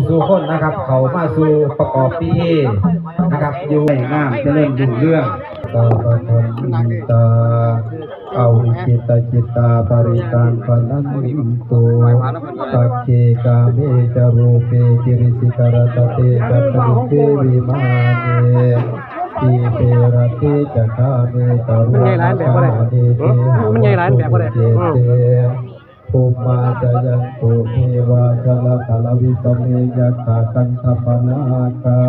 สู่คนนะครับเขามาสู่ประกอบพิธีนะครับอยู่ในน้ำจะเริ่มดูเรื่องตาปะทันตาเอาจิตตาปริตังปนันตุสักเคกาเมจารูเปกิริสิกรตเตจัตตุเกวิมาเนทีเปรติจักขาเมตารุนาคาเนเตหะเจเตภูมาจายันตุเทวาจลตลวิสเมยักขากันทปนาคา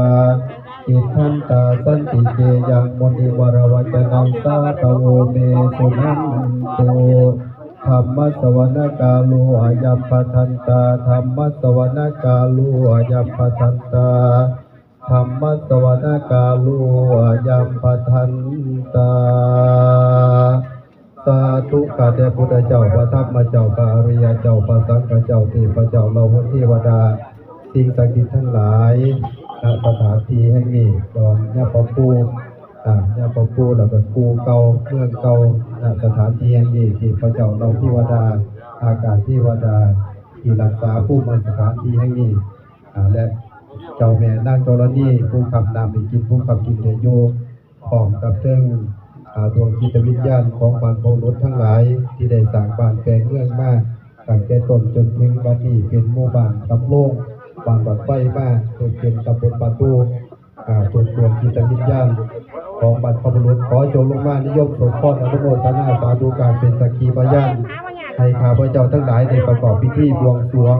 อิทันตาสันติเกยังมณิวรวัจนังสาตโวเมสุนันตุธรรมสวรกาลุอายัมปทันตาธรรมสวรกาลุอายัมปทันตาธรรมสวรกาลุอายัมปทันตาสาธุข้าแต่พุทธเจ้าพระธรรมเจ้าพระอริยเจ้าพระสังฆเจ้าเทพเจ้าเราพระเทวดาสิ่งศักดิ์สิทธิ์ทั้งหลายณสถานที่แห่งนี้ตอนย่าปอปูย่าปอปูแล้วก็กูเก่าเมืองเก่าณสถานที่แห่งนี้ที่พระเจ้าเราเทวดาอากาศเทวดาที่รักษาผู้มาสถานที่แห่งนี้และเจ้าแม่นางธรณีผู้ขับนำไปกินผู้ขับกินเดโยพร้อมกับเรื่องดวงจิตวิญญาณของบรรพบุรุษทั้งหลายที่ได้สร้างบ้านแปลงเมืองมาตั้งแต่ต้นจนถึงวันนี้เป็นหมู่บ้านตำโล่งบ้านบัดไฟมาเป็นตำบลบานดูตัวดวงจิตวิญญาณของบรรพบุรุษขอจงลงมานิยมสมพรอนุโมทนาสาธุการเป็นสักขีพยานให้ข้าพเจ้าทั้งหลายได้ประกอบพิธีบวงสรวง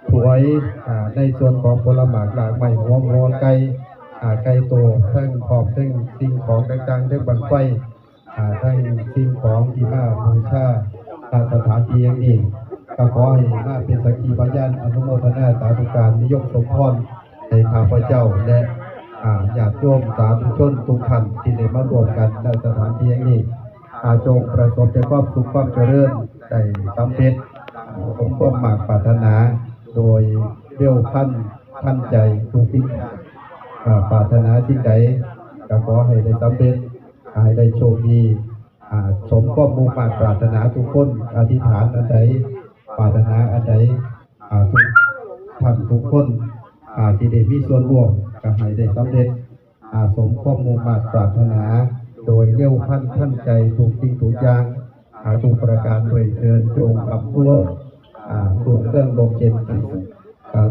ถวายในส่วนของผลหมากหลากไม้หัวงอไก่ไก่โตทั้งขอบทั้งสิ่งของต่างๆทั้งบังไฟทั้งสิ่งของที่มาบูชาสถานที่อย่างนี้ก็ขอให้มาเป็นสักขีพยานอนุโมทนาสาธุการนิยมสมพรให้ข้าพเจ้าและญาติโยมสาธุชนทุกท่านที่ได้มารวมกันในสถานที่อย่างนี้จงประสบแต่ความสุขความเจริญได้สำเร็จสมความหมากปรารถนาโดยเร็วทันใจทุกสิ่งปรารถนาสิ่งใดก็ขอให้ได้สำเร็จให้ได้โชคดีสมความมุ่งมั่นปรารถนาทุกคนอธิษฐานอันใดปรารถนาอันใดทุกท่านทุกคนที่ได้มีส่วนร่วมก็ให้ได้สำเร็จสมความมุ่งมั่นปรารถนาโดยเร็วทันใจทุกสิ่งทุกอย่างทุกประการโดยเชิญจงกับผู้รวมเครื่องลงเจน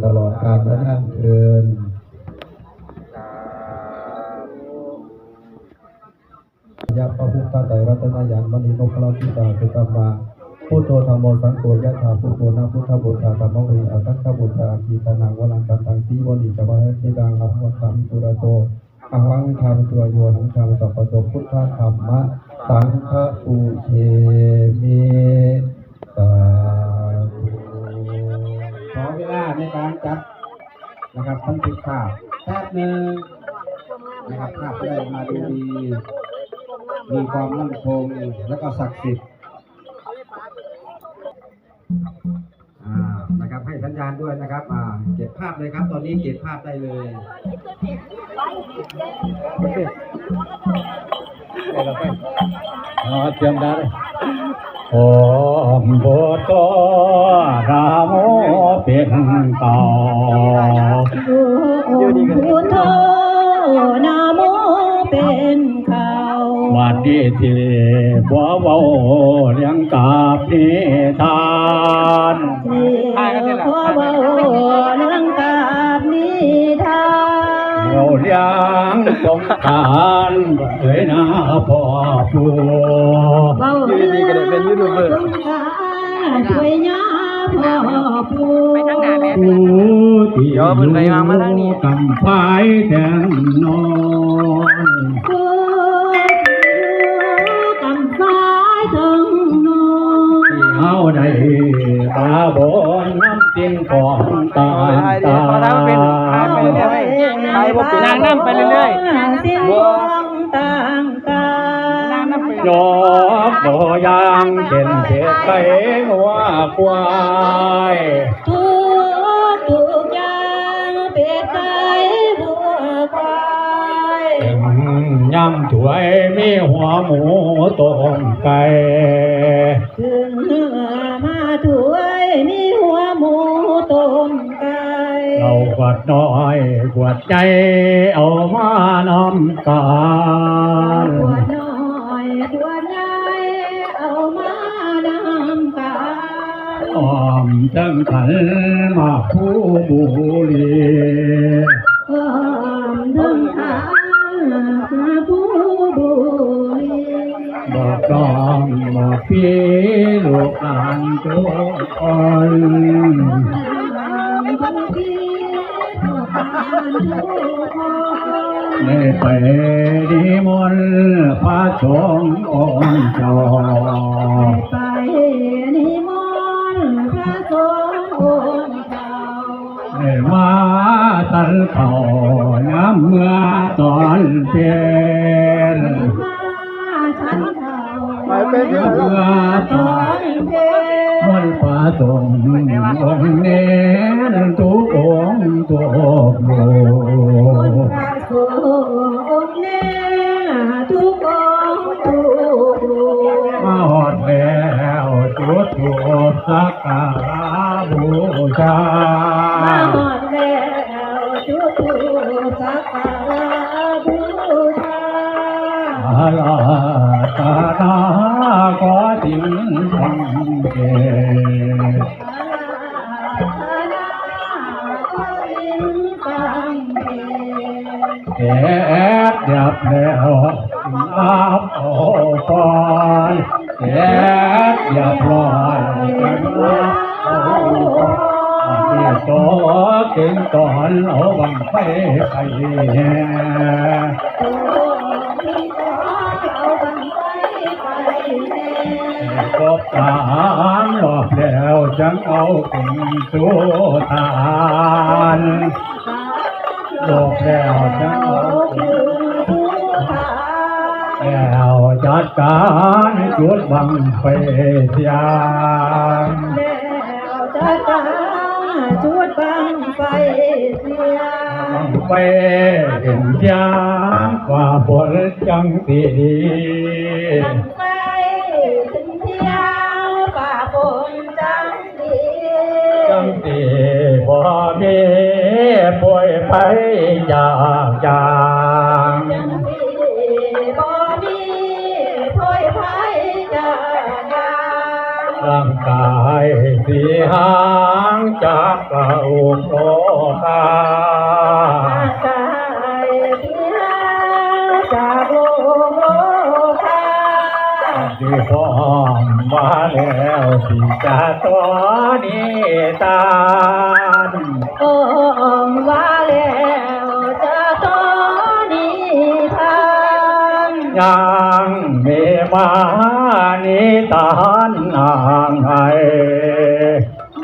ตลอดกาลนั้นเชิญยะพระพุทธไตรรัตนญาณมณีนพลังทิตาสุตตมาพุทโธธัมโมสังโฆยะถาพุทโธนะพุทธบุตรธัมมวิอัตถะบุตรกีตานังวลังกัตังสีวลีจวะเทดังอภวัตตังปุระโตอหังธรรมตัวโยหังธรรมสัพพโสพุทธธรรมะสังฆะอุเชมิสาธุขอเวลาในการจัดนะครับบันทึกภาพแป๊บนึงนะครับภาพได้มาดูดีมีความมั่นคงและก็ศักดิ์สิทธิ์นะครับให้สัญญาณด้วยนะครับเก็บภาพเลยครับตอนนี้เก็บภาพได้เลยเตรียมได้โอมโพโตราโมเป็นเก่าพุทโธนะโมเป็นเขาวัดดีที่บัวเบาเลี้ยงกาบนิทานบัวเบาเลี้ยงกาบนิทานเราเลี้ยงสงทานด้วยนาพ่อผู้ยืนดีกันเลยเป็นยูทูบเบอร์ด้วยนาพ่อผู้ไปทางไหนแม่ที่ย้อนไปมาทางนี้กำไฟแทนนอนเอาได้ตาบนน้ำจิ้งของตาตานางน้ำไปเรื่อยๆวงต่างตายกบ่ยางเช่นเศษไก่หัวควายทุกอย่างเป็ดไก่หัวควายย่ำถวยมีหัวหมูต้มไก่ถึงเนื้อมาถวยมีหัวหมูต้มไก่ เอาขวดน้อยขวดใจเอามานำกัน ขวดน้อยขวดใหญ่เอามานำกัน อ้อมจังขันมาผู้บุรี ความถึงทางผู้บุรี บอกน้องบอกพี่ลูกหลานทุกคน ได้ไปนิมนต์พระสงฆ์องค์เจ้า ไปนิมนต์พระสงฆ์องค์เจ้า ได้มาตันเขาน้ำเมื่อตอนเพียน มาฉันเขา เมื่อตอน เพ มนต์พระสงฆ์องค์เน้นทุกองค์ทุกโล พระสงฆ์เนี่ยทุกองค์ทุกรูป มาหอดแล้วจุดถูกสักการะบูชา มาหอดแล้วจุดธูปสักการะบูชา อาลาตานาขอถึงทำเก แอบดับแล้วรับโอปอนแอบดับลอยกันรับโอปอนที่โตเก่งตอนเอาบังไปไปแห่ครบสามรอบแล้วจังเอาเป็นสุทานโลกแล้วจังเอาแล้วจัดการจุดบังไฟเสียง จุดบังไฟเสีย บังไฟเห็นยางกว่าผลจังสีดี บังไฟถึงเที่ยวป่าฝนจังดี จังสีบ่มีป่วยไปจากจาง จังสีบ่มีพ้อยไผ่จากยาง ร่างกายสีหางจากกระอุกโลกา ร่างกายเสียจากโลกา ที่พร้อมมาแล้วที่จะตัวนี้ตาน โอ้ว่าแล้วจะตอนนี้ทาง ยังมีมานิตานนางไง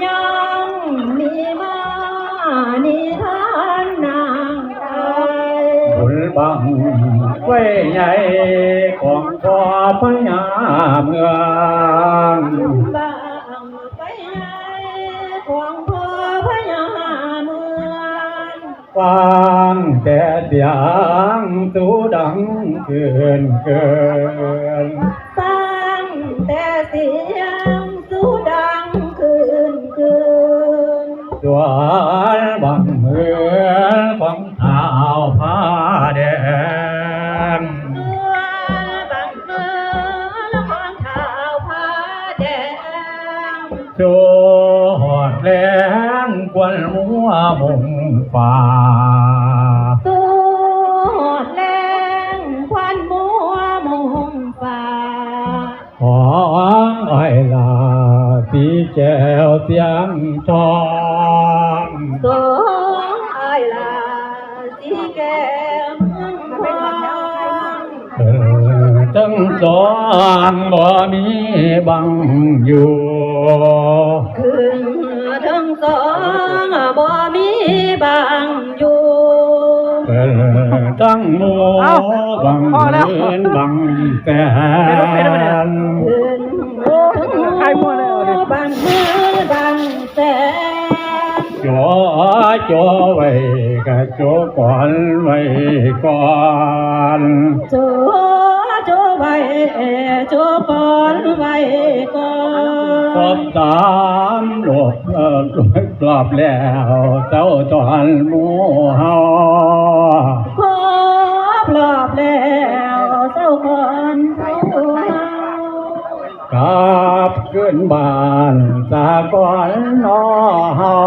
ยังมีมานิทานนางไทย บุญบังไว้ใหญ่ของพ่อพญาเมือง บางไปให้ของพ่อพญาเมือง ฟังแต่เสียงสูดังเกิน ฟังแต่เสียงสูดังคืน สวนบังเมืองของเท้าผ้าแดง ส่วนบางเมืองละครข่าวผ้าแดง โจหอดแลนกวนมัวมงฟ้า สูดแรงควันมัวมงฟ้า ของไอ้ลาสีแก้วเสียงทอง สองอายลาสีแก้มทอง ทั้งสองบ่มีบังอยู่ ขึ้นทั้งสองบ่มีบางอยู่ ตั้งหมูบังเงินบังแสน ขึ้นทั้งหมู่บางมือบางแสน จ่อไว้กะจ่อก่อนไว้ก่อน โจไว้ จุปนไว้ก่อ ครบสามรอบรอบแล้วเจ้าตอนหมู่เฮา ครบรอบแล้วเจ้าคนผู้เฮาก ลับขึ้นบ้านสากลนอเฮา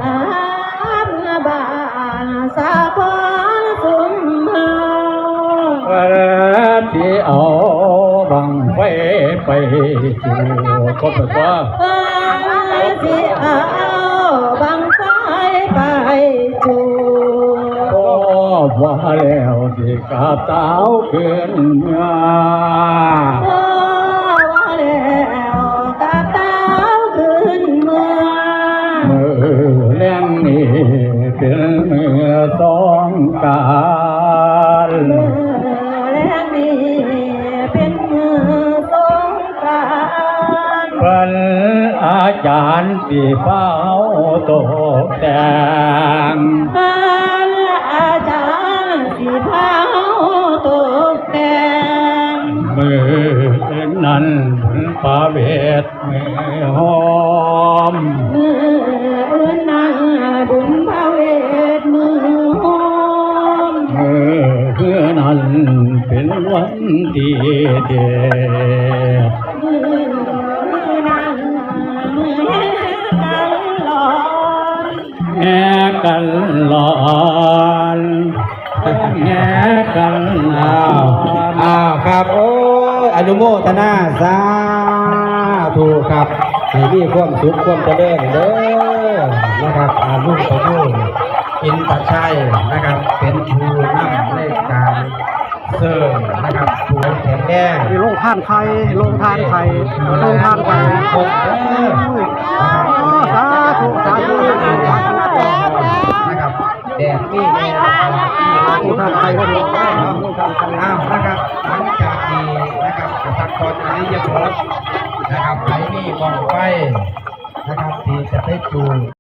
ก ลับมาบ้านสาคนสุมเฮา ที่เอาบังไฟไปจูก็แปลว่า สิเอาบังไฟไปจู ก็ว่าแล้วสิกาเต้าขึ้นเมือง ว่าแล้วกะเต้าขึ้นเมือง มือเล่นนี้เป็นมือต้องการ มือแรงนี้เป็นมือสงกรานต์ เป็นอาจารย์ที่เฝ้าตกแต่ง ท่านอาจารย์สิพาตกแต่ง มือนั้นประเวทมือหอม มือนั่งบุญพระเวทมือหอม มือนั้นเป็นวันดีเด มือนั่งมือกันหลอน แง่กันหลอนแง่กันลา ครับโอ้ยอนุโมทนาสาธุครับให้มีความสุขความเจริญเด้อนะครับลูกของลูกอินตชัยนะครับเป็นผู้นำในการเสริมนะครับผู้แข็งแรง ลงทานไข่ลงทานไข่ลงทานไข่ คงเด้อ สาธุสาธุ นะครับแดดนี่แม่ ลงทานไข่ก็ดี อ้าวนะครับหลังจากนี้นะครับกษัตริย์กรอริยพจน์นะครับไหลนี่มองไปนะครับที่จะไปจู